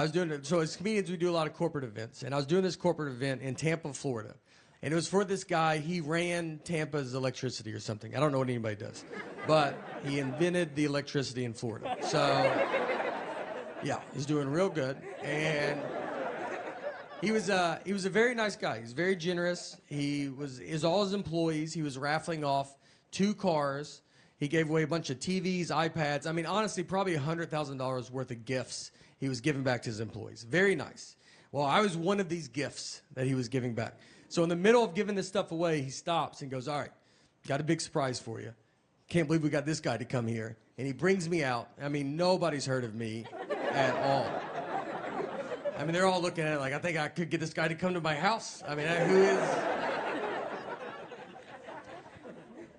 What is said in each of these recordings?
I was doing it. So as comedians, we do a lot of corporate events, and I was doing this corporate event in Tampa, Florida, and it was for this guy. He ran Tampa's electricity or something. I don't know what anybody does, but he invented the electricity in Florida. So yeah, he's doing real good, and he was a very nice guy. He's very generous. Is all his employees. He was raffling off 2 cars. He gave away a bunch of TVs, iPads. I mean, honestly, probably $100,000 worth of gifts he was giving back to his employees. Very nice. Well, I was one of these gifts that he was giving back. So in the middle of giving this stuff away, he stops and goes, all right, got a big surprise for you. Can't believe we got this guy to come here. And he brings me out. I mean, nobody's heard of me at all. I mean, they're all looking at it like, I think I could get this guy to come to my house. I mean, who is...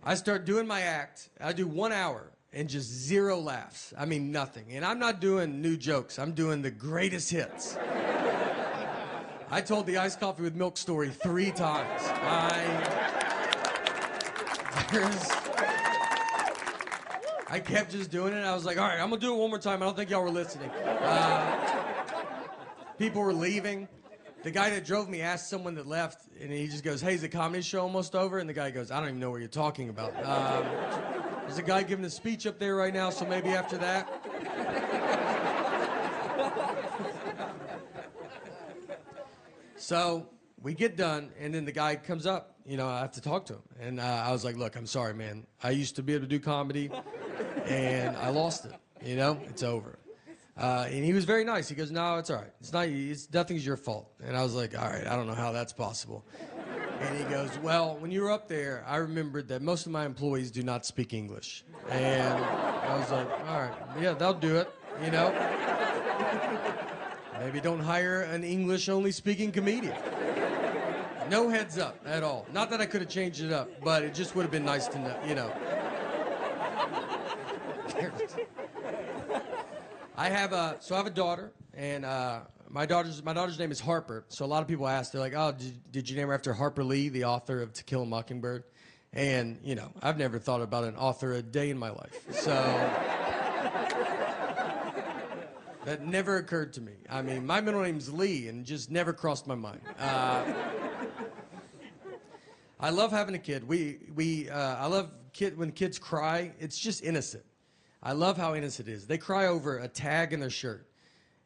I start doing my act. I do 1 hour and just 0 laughs. I mean, nothing. And I'm not doing new jokes. I'm doing the greatest hits. I told the iced coffee with milk story 3 times. I kept just doing it. I was like, all right, I'm going to do it one more time. I don't think y'all were listening. People were leaving. The guy that drove me asked someone that left, and he just goes, hey, is the comedy show almost over? And the guy goes, I don't even know what you're talking about. There's a guy giving a speech up there right now, so maybe after that. So we get done, and then the guy comes up. You know, I have to talk to him. And I was like, look, I'm sorry, man. I used to be able to do comedy, and I lost it. You know, it's over. And he was very nice. He goes, no, it's all right. Nothing's your fault. And I was like, all right, I don't know how that's possible. And he goes, well, when you were up there, I remembered that most of my employees do not speak English. And I was like, all right, yeah, they'll do it, you know. Maybe don't hire an English-only speaking comedian. No heads up at all. Not that I could have changed it up, but it just would have been nice to know, you know. I have a daughter, and my daughter's name is Harper. So a lot of people ask, they're like, oh, did you name her after Harper Lee, the author of To Kill a Mockingbird? And, you know, I've never thought about an author a day in my life. So that never occurred to me. I mean, my middle name's Lee, and just never crossed my mind. I love having a kid. I love when kids cry. It's just innocent. I love how innocent it is. They cry over a tag in their shirt.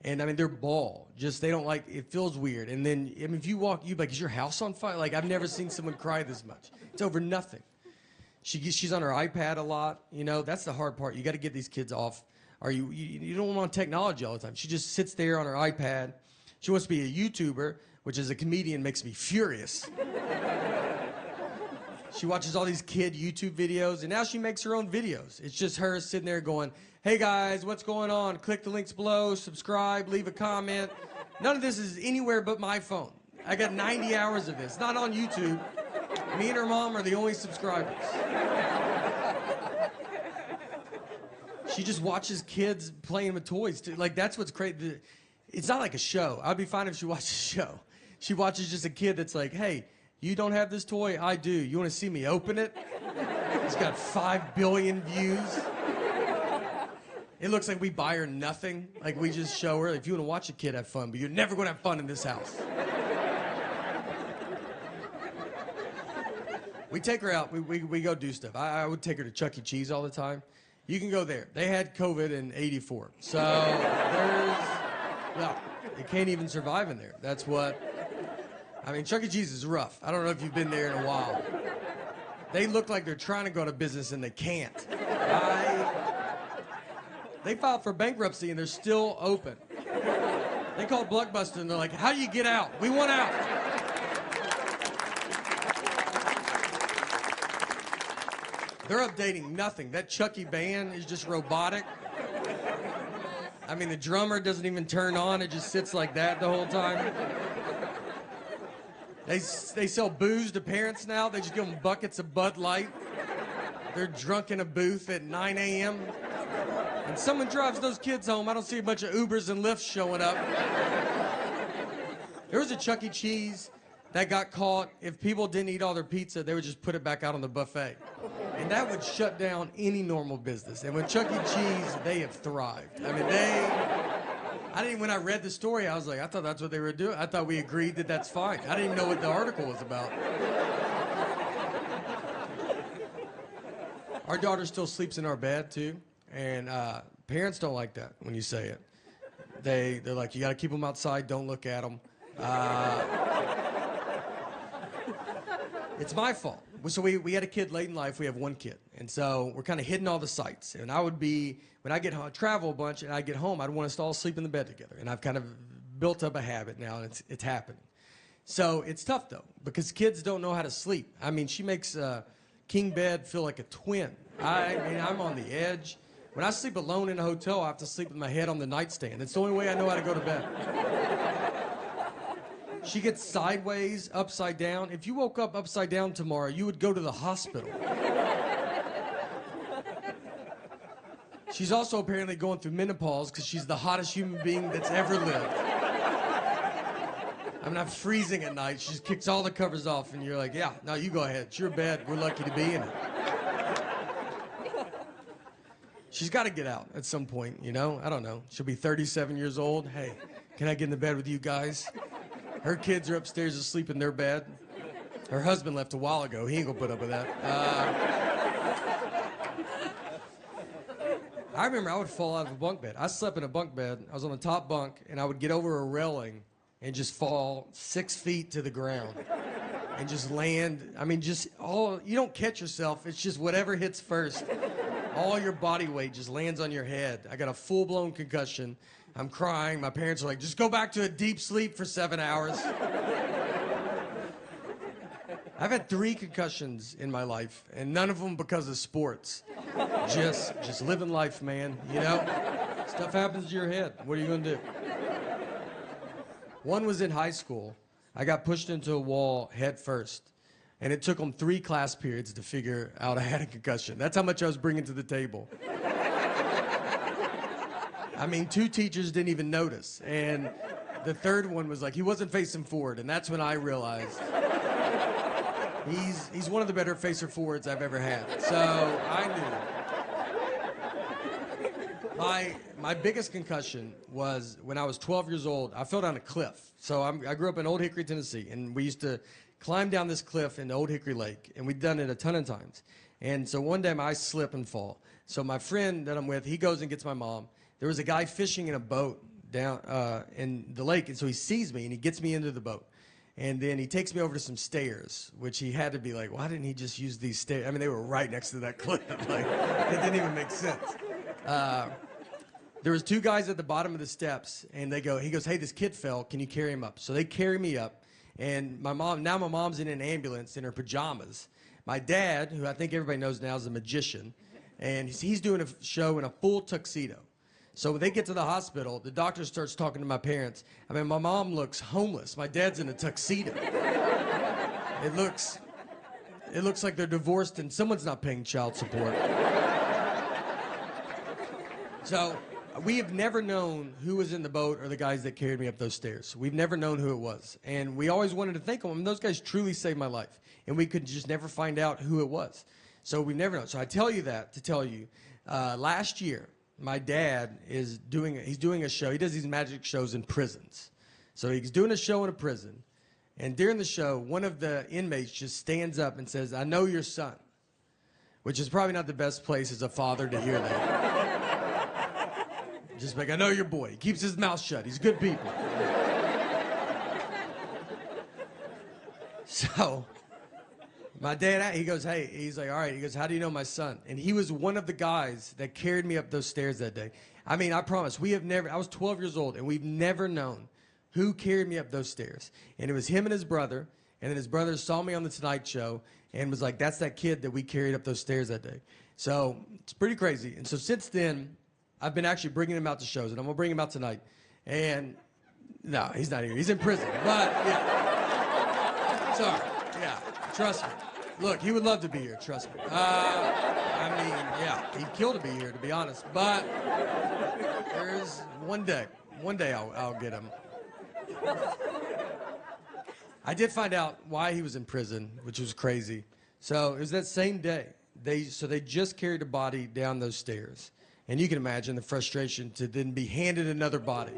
And, I mean, they're bald. Just, they don't like, it feels weird. And then, I mean, if you walk, you'd be like, is your house on fire? Like, I've never seen someone cry this much. It's over nothing. She's on her iPad a lot. You know, that's the hard part. You got to get these kids off. Or you don't want technology all the time. She just sits there on her iPad. She wants to be a YouTuber, which as a comedian makes me furious. She watches all these kid YouTube videos, and now she makes her own videos. It's just her sitting there going, hey guys, what's going on? Click the links below, subscribe, leave a comment. None of this is anywhere but my phone. I got 90 hours of this. Not on YouTube. Me and her mom are the only subscribers. She just watches kids playing with toys. Like, that's what's crazy. It's not like a show. I'd be fine if she watched a show. She watches just a kid that's like, hey, you don't have this toy? I do. You want to see me open it? It's got 5 billion views. It looks like we buy her nothing. Like, we just show her, if you want to watch a kid have fun, but you're never going to have fun in this house. We take her out. We go do stuff. I would take her to Chuck E. Cheese all the time. You can go there. They had COVID in '84. So you can't even survive in there. That's what... I mean, Chuck E. Cheese is rough. I don't know if you've been there in a while. They look like they're trying to go to business and they can't. They filed for bankruptcy and they're still open. They called Blockbuster and they're like, how do you get out? We want out. They're updating nothing. That Chucky band is just robotic. I mean, the drummer doesn't even turn on. It just sits like that the whole time. They sell booze to parents now. They just give them buckets of Bud Light. They're drunk in a booth at 9 a.m. And someone drives those kids home. I don't see a bunch of Ubers and Lyfts showing up. There was a Chuck E. Cheese that got caught. If people didn't eat all their pizza, they would just put it back out on the buffet. And that would shut down any normal business. And with Chuck E. Cheese, they have thrived. I mean, I didn't. When I read the story, I was like, I thought that's what they were doing. I thought we agreed that that's fine. I didn't even know what the article was about. Our daughter still sleeps in our bed too, and parents don't like that when you say it. They're like, you got to keep them outside. Don't look at them. It's my fault. So we had a kid late in life. We have one kid, and so we're kind of hitting all the sites. And I would be, when I get home, travel a bunch, and I get home, I'd want us to all sleep in the bed together. And I've kind of built up a habit now, and it's happening. So it's tough though, because kids don't know how to sleep. I mean, she makes king bed feel like a twin. I mean, I'm on the edge. When I sleep alone in a hotel, I have to sleep with my head on the nightstand. It's the only way I know how to go to bed. She gets sideways, upside down. If you woke up upside down tomorrow, you would go to the hospital. She's also apparently going through menopause because she's the hottest human being that's ever lived. I'm not freezing at night. She just kicks all the covers off, and you're like, yeah, no, you go ahead. It's your bed. We're lucky to be in it. She's got to get out at some point, you know? I don't know. She'll be 37 years old. Hey, can I get in the bed with you guys? Her kids are upstairs asleep in their bed. Her husband left a while ago. He ain't gonna put up with that. I remember I would fall out of a bunk bed. I slept in a bunk bed. I was on the top bunk, and I would get over a railing and just fall 6 feet to the ground and just land. I mean, you don't catch yourself. It's just whatever hits first. All your body weight just lands on your head. I got a full-blown concussion. I'm crying. My parents are like, just go back to a deep sleep for 7 hours. I've had 3 concussions in my life, and none of them because of sports. Just living life, man, you know? Stuff happens to your head. What are you gonna do? One was in high school. I got pushed into a wall head first, and it took them 3 class periods to figure out I had a concussion. That's how much I was bringing to the table. I mean, 2 teachers didn't even notice. And the third one was like, he wasn't facing forward. And that's when I realized he's one of the better facer forwards I've ever had. So I knew. My biggest concussion was when I was 12 years old. I fell down a cliff. So I grew up in Old Hickory, Tennessee. And we used to climb down this cliff into Old Hickory Lake. And we'd done it a ton of times. And so one day I slip and fall. So my friend that I'm with, he goes and gets my mom. There was a guy fishing in a boat down in the lake, and so he sees me, and he gets me into the boat. And then he takes me over to some stairs, which he had to be like, why didn't he just use these stairs? I mean, they were right next to that cliff. Like, it didn't even make sense. There was 2 guys at the bottom of the steps, and he goes, hey, this kid fell. Can you carry him up? So they carry me up, and my mom's in an ambulance in her pajamas. My dad, who I think everybody knows now is a magician, and he's doing a show in a full tuxedo. So when they get to the hospital, the doctor starts talking to my parents. I mean, my mom looks homeless. My dad's in a tuxedo. It looks like they're divorced and someone's not paying child support. So we have never known who was in the boat or the guys that carried me up those stairs. We've never known who it was. And we always wanted to thank them. I mean, those guys truly saved my life. And we could just never find out who it was. So we've never known. So I tell you that to tell you, last year, my dad he's doing a show. He does these magic shows in prisons. So he's doing a show in a prison. And during the show, one of the inmates just stands up and says, I know your son. Which is probably not the best place as a father to hear that. Just like, I know your boy. He keeps his mouth shut. He's good people. So my dad, he goes, hey, he's like, all right. He goes, how do you know my son? And he was one of the guys that carried me up those stairs that day. I mean, I promise, I was 12 years old, and we've never known who carried me up those stairs. And it was him and his brother, and then his brother saw me on the Tonight Show and was like, that's that kid that we carried up those stairs that day. So it's pretty crazy. And so since then, I've been actually bringing him out to shows, and I'm going to bring him out tonight. And no, he's not here. He's in prison. But, yeah. Sorry. Yeah, trust me. Look, he would love to be here, trust me. I mean, yeah, he'd kill to be here, to be honest. But there's one day I'll get him. I did find out why he was in prison, which was crazy. So it was that same day. They just carried a body down those stairs. And you can imagine the frustration to then be handed another body.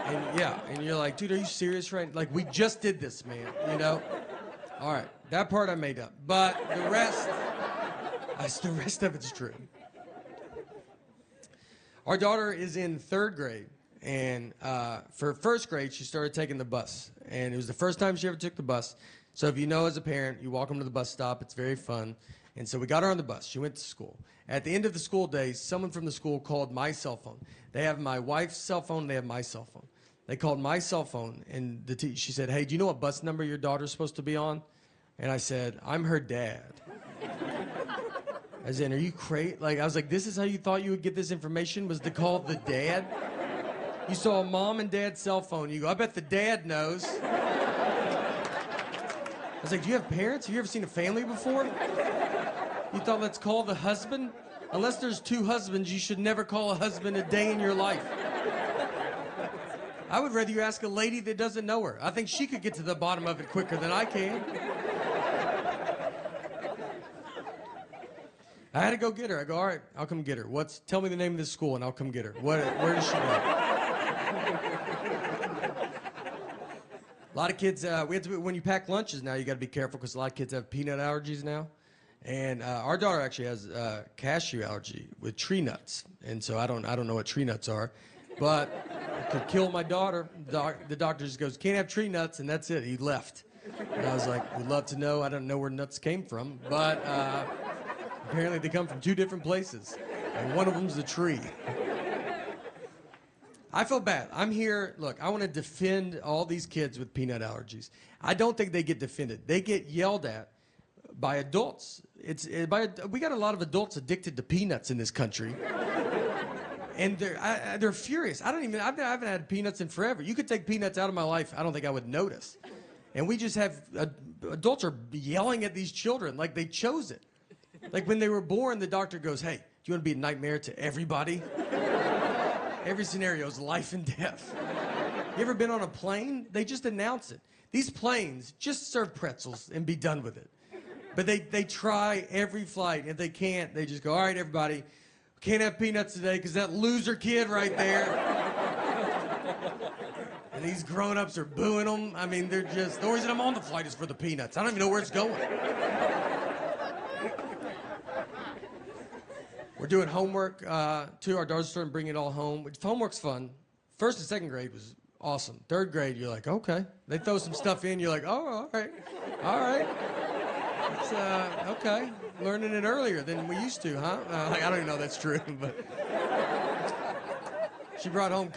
And you're like, dude, are you serious right? Like, we just did this, man, you know? All right, that part I made up. But the rest of it's true. Our daughter is in 3rd grade, and for 1st grade, she started taking the bus. And it was the first time she ever took the bus. So if you know as a parent, you walk them to the bus stop, it's very fun. And so we got her on the bus. She went to school. At the end of the school day, someone from the school called my cell phone. They have my wife's cell phone, they have my cell phone. They called my cell phone, and she said, hey, do you know what bus number your daughter's supposed to be on? And I said, I'm her dad. As in, are you crazy? Like, I was like, this is how you thought you would get this information, was to call the dad? You saw a mom and dad's cell phone. You go, I bet the dad knows. I was like, do you have parents? Have you ever seen a family before? You thought, let's call the husband? Unless there's 2 husbands, you should never call a husband a day in your life. I would rather you ask a lady that doesn't know her. I think she could get to the bottom of it quicker than I can. I had to go get her. I go, all right, I'll come get her. Tell me the name of this school and I'll come get her. Where does she go? A lot of kids, when you pack lunches now, you got to be careful because a lot of kids have peanut allergies now. And our daughter actually has cashew allergy with tree nuts. And so I don't know what tree nuts are, but it could kill my daughter. The doctor just goes, can't have tree nuts, and that's it. He left. And I was like, we'd love to know. I don't know where nuts came from, but apparently they come from 2 different places, and one of them's a tree. I feel bad. I'm here. Look, I want to defend all these kids with peanut allergies. I don't think they get defended. They get yelled at by adults. We got a lot of adults addicted to peanuts in this country. And they're furious. I haven't had peanuts in forever. You could take peanuts out of my life, I don't think I would notice. And we just have, adults are yelling at these children like they chose it. Like when they were born, the doctor goes, hey, do you want to be a nightmare to everybody? Every scenario is life and death. You ever been on a plane? They just announce it. These planes just serve pretzels and be done with it. But they try every flight. If they can't, they just go, all right, everybody, can't have peanuts today because that loser kid right there. And these grown-ups are booing them. I mean, they're just, the reason I'm on the flight is for the peanuts. I don't even know where it's going. We're doing homework, too. Our daughter's starting to bring it all home. Homework's fun. 1st and 2nd grade was awesome. 3rd grade, you're like, okay. They throw some stuff in, you're like, oh, all right. All right. It's, okay. Learning it earlier than we used to, huh? I don't even know if that's true, but she brought home